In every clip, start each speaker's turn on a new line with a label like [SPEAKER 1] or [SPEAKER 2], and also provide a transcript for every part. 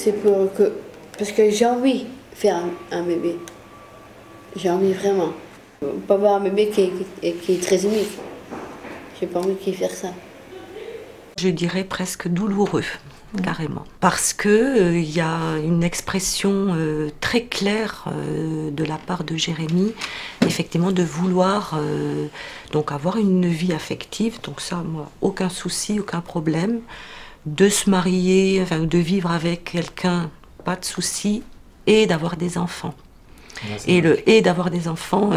[SPEAKER 1] c'est pour que... Parce que j'ai envie de faire un bébé. J'ai envie vraiment. Pas avoir un bébé qui est très unique. J'ai pas envie qu'il fasse ça.
[SPEAKER 2] Je dirais presque douloureux, carrément. Parce que il y a une expression très claire de la part de Jérémy, effectivement, de vouloir donc avoir une vie affective. Donc ça, moi, aucun souci, aucun problème. De se marier, enfin, de vivre avec quelqu'un, pas de souci, et d'avoir des enfants. Et d'avoir des enfants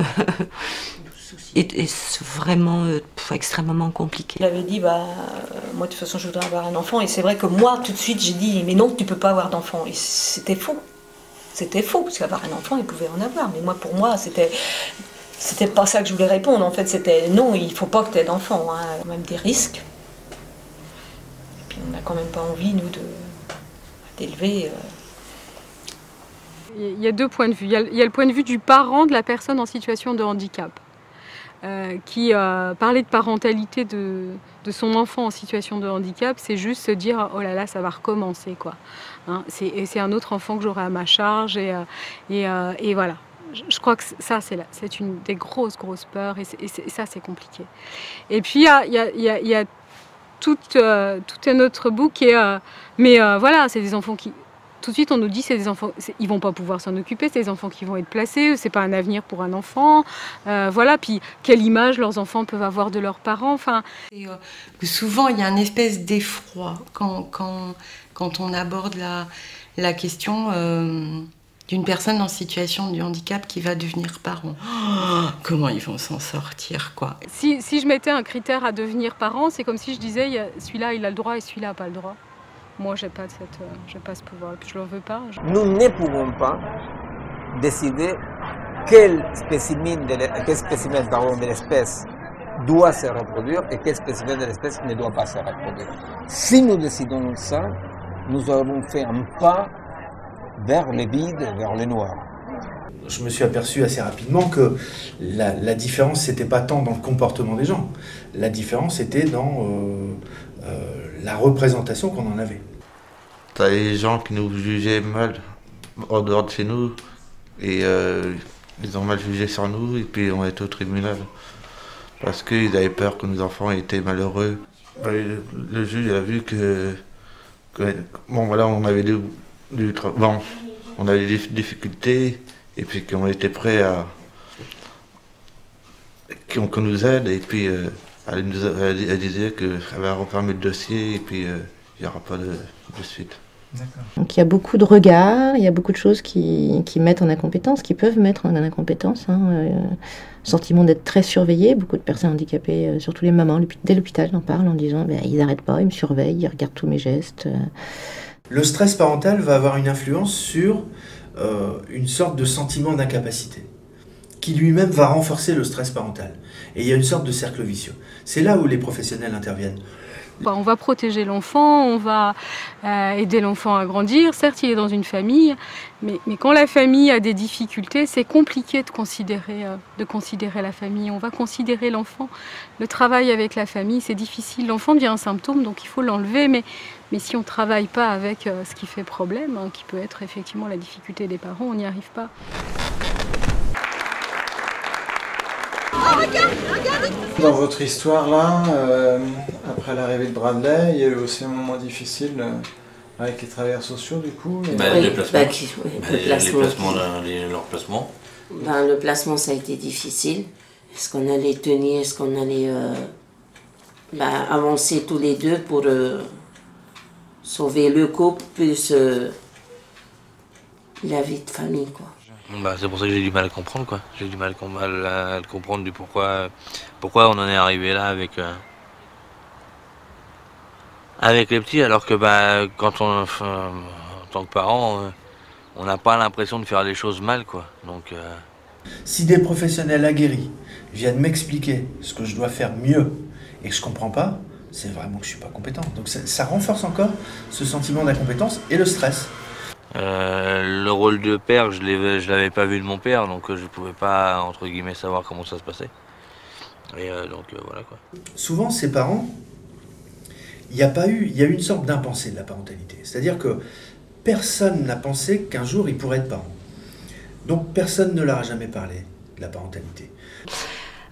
[SPEAKER 2] est vraiment extrêmement compliqué.
[SPEAKER 3] Il avait dit, moi de toute façon je voudrais avoir un enfant, et c'est vrai que moi tout de suite j'ai dit, mais non, tu peux pas avoir d'enfant. Et c'était faux. C'était faux, parce qu'avoir un enfant, il pouvait en avoir. Mais moi, pour moi, c'était pas ça que je voulais répondre. En fait, c'était non, il faut pas que tu aies d'enfant. Hein. Il y a quand même des risques. Et puis on n'a quand même pas envie, nous, d'élever.
[SPEAKER 4] Il y a deux points de vue. Il y a le point de vue du parent de la personne en situation de handicap, qui parler de parentalité de son enfant en situation de handicap, c'est juste se dire oh là là, ça va recommencer quoi. Hein, c'est un autre enfant que j'aurai à ma charge et voilà. Je crois que ça c'est une des grosses peurs et ça c'est compliqué. Et puis il y a tout un autre bout qui est voilà, c'est des enfants qui tout de suite, on nous dit c'est des enfants, ils vont pas pouvoir s'en occuper, c'est des enfants qui vont être placés, c'est pas un avenir pour un enfant, voilà. Puis quelle image leurs enfants peuvent avoir de leurs parents, enfin.
[SPEAKER 5] Souvent, il y a une espèce d'effroi quand on aborde la question d'une personne en situation de handicap qui va devenir parent. Oh, comment ils vont s'en sortir, quoi.
[SPEAKER 4] Si je mettais un critère à devenir parent, c'est comme si je disais celui-là il a le droit et celui-là n'a pas le droit. Moi, j'ai pas ce pouvoir, je l'en veux pas.
[SPEAKER 6] Nous ne pouvons pas décider quel spécimen de l'espèce doit se reproduire et quel spécimen de l'espèce ne doit pas se reproduire. Si nous décidons ça, nous avons fait un pas vers le vide, vers le noir.
[SPEAKER 7] Je me suis aperçu assez rapidement que la différence, c'était pas tant dans le comportement des gens. La différence était dans la représentation qu'on en avait.
[SPEAKER 8] T'as les gens qui nous jugeaient mal en dehors de chez nous et ils ont mal jugé sur nous et puis on était au tribunal parce qu'ils avaient peur que nos enfants étaient malheureux. Le juge a vu que bon voilà, on avait on avait des difficultés et puis qu'on était prêt à qu'on nous aide et puis elle disait qu'elle va refermer le dossier et puis il n'y aura pas de suite.
[SPEAKER 9] Donc il y a beaucoup de regards, il y a beaucoup de choses qui mettent en incompétence, qui peuvent mettre en incompétence. Sentiment d'être très surveillé, beaucoup de personnes handicapées, surtout les mamans, dès l'hôpital en parlent en disant ils n'arrêtent pas, ils me surveillent, ils regardent tous mes gestes.
[SPEAKER 7] Le stress parental va avoir une influence sur une sorte de sentiment d'incapacité, qui lui-même va renforcer le stress parental. Et il y a une sorte de cercle vicieux. C'est là où les professionnels interviennent.
[SPEAKER 4] On va protéger l'enfant, on va aider l'enfant à grandir. Certes, il est dans une famille, mais quand la famille a des difficultés, c'est compliqué de considérer la famille. On va considérer l'enfant. Le travail avec la famille, c'est difficile. L'enfant devient un symptôme, donc il faut l'enlever. Mais si on ne travaille pas avec ce qui fait problème, qui peut être effectivement la difficulté des parents, on n'y arrive pas.
[SPEAKER 10] Dans votre histoire là, après l'arrivée de Bradley, il y a eu aussi un moment difficile avec les travailleurs sociaux du coup.
[SPEAKER 11] Le placement. Le placement ça a été difficile. Est-ce qu'on allait tenir, est-ce qu'on allait avancer tous les deux pour sauver le couple plus la vie de famille quoi.
[SPEAKER 12] C'est pour ça que j'ai du mal à comprendre quoi. J'ai du mal à comprendre du pourquoi on en est arrivé là avec les petits alors que quand en tant que parent on n'a pas l'impression de faire les choses mal quoi. Donc
[SPEAKER 7] si des professionnels aguerris viennent m'expliquer ce que je dois faire mieux et que je comprends pas, c'est vraiment que je suis pas compétent. Donc ça renforce encore ce sentiment d'incompétence et le stress.
[SPEAKER 12] Le rôle de père, je l'avais pas vu de mon père, donc je pouvais pas entre guillemets savoir comment ça se passait. Et donc voilà quoi.
[SPEAKER 7] Souvent ces parents, il y a eu une sorte d'impensé de la parentalité. C'est-à-dire que personne n'a pensé qu'un jour il pourrait être parent. Donc personne ne leur a jamais parlé de la parentalité.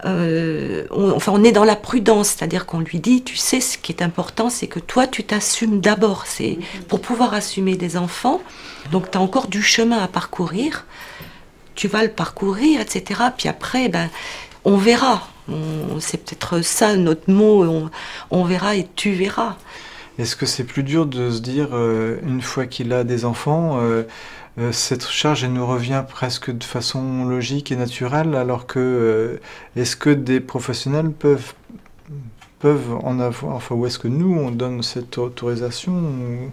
[SPEAKER 2] On est dans la prudence, c'est-à-dire qu'on lui dit, tu sais, ce qui est important, c'est que toi, tu t'assumes d'abord. C'est pour pouvoir assumer des enfants, donc tu as encore du chemin à parcourir, tu vas le parcourir, etc. Puis après, on verra. C'est peut-être ça notre mot, on verra et tu verras.
[SPEAKER 10] Est-ce que c'est plus dur de se dire, une fois qu'il a des enfants, cette charge elle nous revient presque de façon logique et naturelle, alors que est-ce que des professionnels peuvent en avoir, enfin, ou est-ce que nous on donne cette autorisation, ou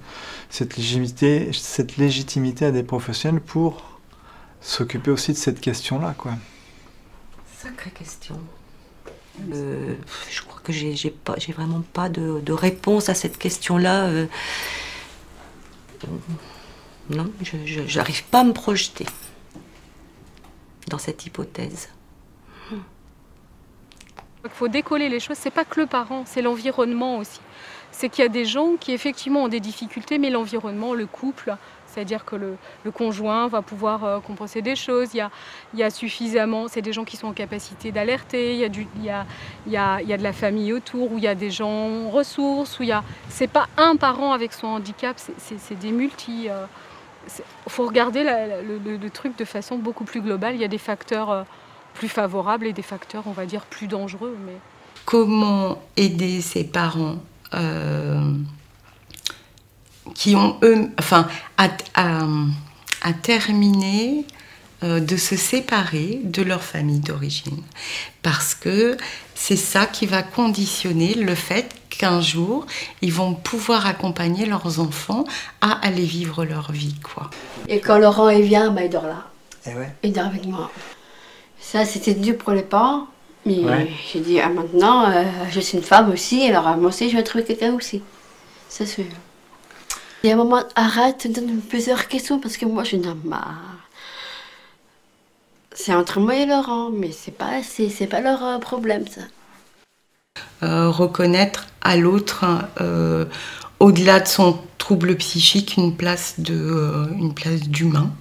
[SPEAKER 10] cette légitimité à des professionnels pour s'occuper aussi de cette question-là, quoi.
[SPEAKER 2] Sacrée question. Je crois que j'ai vraiment pas de réponse à cette question-là. Non, je n'arrive pas à me projeter dans cette hypothèse.
[SPEAKER 4] Il faut décoller les choses, c'est pas que le parent, c'est l'environnement aussi. C'est qu'il y a des gens qui effectivement ont des difficultés, mais l'environnement, le couple, c'est-à-dire que le conjoint va pouvoir compenser des choses, il y a suffisamment, c'est des gens qui sont en capacité d'alerter, il y a de la famille autour, où il y a des gens ressources, c'est pas un parent avec son handicap, c'est des multi... Il faut regarder le truc de façon beaucoup plus globale. Il y a des facteurs plus favorables et des facteurs, on va dire, plus dangereux. Mais...
[SPEAKER 5] Comment aider ces parents qui ont, eux, enfin, à terminer de se séparer de leur famille d'origine. Parce que c'est ça qui va conditionner le fait qu'un jour, ils vont pouvoir accompagner leurs enfants à aller vivre leur vie, quoi.
[SPEAKER 1] Et quand Laurent il vient, il dort là.
[SPEAKER 10] Et ouais.
[SPEAKER 1] Il dort avec moi. Ça, c'était dur pour les parents. Mais
[SPEAKER 10] Ouais.
[SPEAKER 1] j'ai dit, maintenant, je suis une femme aussi, alors moi aussi, je vais trouver quelqu'un aussi. C'est sûr. Il y a un moment, arrête de me poser plusieurs questions, parce que moi, je n'en ai marre. C'est entre moi et Laurent, mais c'est pas leur problème, ça.
[SPEAKER 5] Reconnaître à l'autre, au-delà de son trouble psychique, une place d'humain.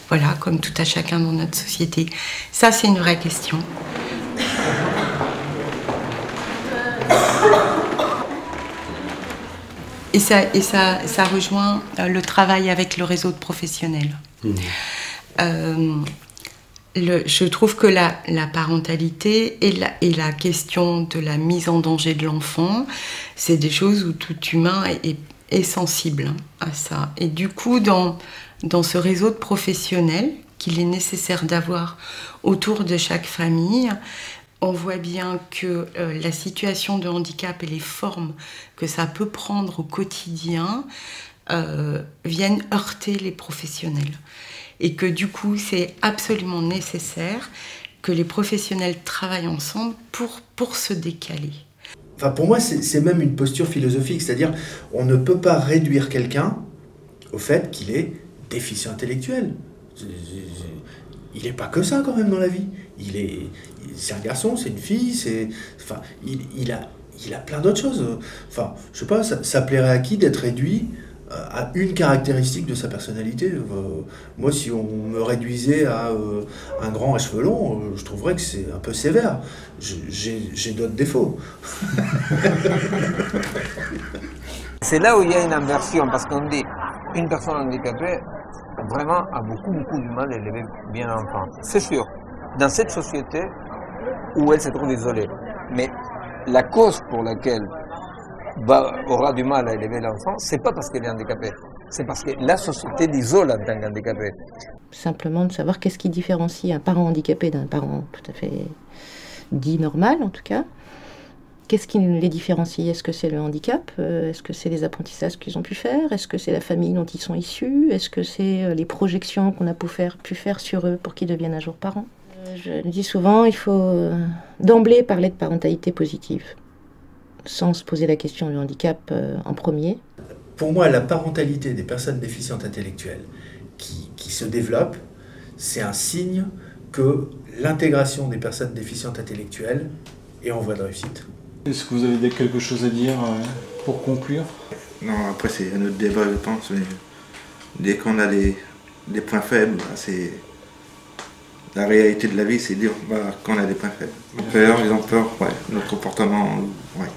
[SPEAKER 5] Voilà, comme tout à chacun dans notre société. Ça, c'est une vraie question. Et ça rejoint le travail avec le réseau de professionnels. Je trouve que la parentalité et la question de la mise en danger de l'enfant, c'est des choses où tout humain est sensible à ça. Et du coup, dans ce réseau de professionnels qu'il est nécessaire d'avoir autour de chaque famille, on voit bien que la situation de handicap et les formes que ça peut prendre au quotidien viennent heurter les professionnels. Et que du coup, c'est absolument nécessaire que les professionnels travaillent ensemble pour se décaler.
[SPEAKER 7] Enfin, pour moi, c'est même une posture philosophique, c'est-à-dire on ne peut pas réduire quelqu'un au fait qu'il est déficient intellectuel. Il n'est pas que ça quand même dans la vie. C'est un garçon, c'est une fille, enfin, il a plein d'autres choses. Enfin, je sais pas, ça plairait à qui d'être réduit à une caractéristique de sa personnalité? Moi, si on me réduisait à un grand à cheveux longs, je trouverais que c'est un peu sévère. J'ai d'autres défauts.
[SPEAKER 6] C'est là où il y a une inversion, parce qu'on dit une personne handicapée vraiment a beaucoup du mal à élever bien l'enfant. C'est sûr, dans cette société où elle se trouve isolée. Mais la cause pour laquelle aura du mal à élever l'enfant, c'est pas parce qu'elle est handicapée, c'est parce que la société l'isole en tant qu'handicapé.
[SPEAKER 9] Simplement de savoir qu'est-ce qui différencie un parent handicapé d'un parent tout à fait dit normal, en tout cas. Qu'est-ce qui les différencie? Est-ce que c'est le handicap? Est-ce que c'est les apprentissages qu'ils ont pu faire? Est-ce que c'est la famille dont ils sont issus? Est-ce que c'est les projections qu'on a pu faire sur eux pour qu'ils deviennent un jour parents? Je dis souvent, il faut d'emblée parler de parentalité positive, sans se poser la question du handicap en premier.
[SPEAKER 7] Pour moi, la parentalité des personnes déficientes intellectuelles qui se développe, c'est un signe que l'intégration des personnes déficientes intellectuelles est en voie de réussite.
[SPEAKER 10] Est-ce que vous avez quelque chose à dire pour conclure?
[SPEAKER 8] Non, après c'est un autre débat, je pense, mais Dès qu'on a des points faibles, c'est la réalité de la vie, c'est dire qu'on a des points faibles. Peur, ils ont peur, ouais, notre comportement, ouais.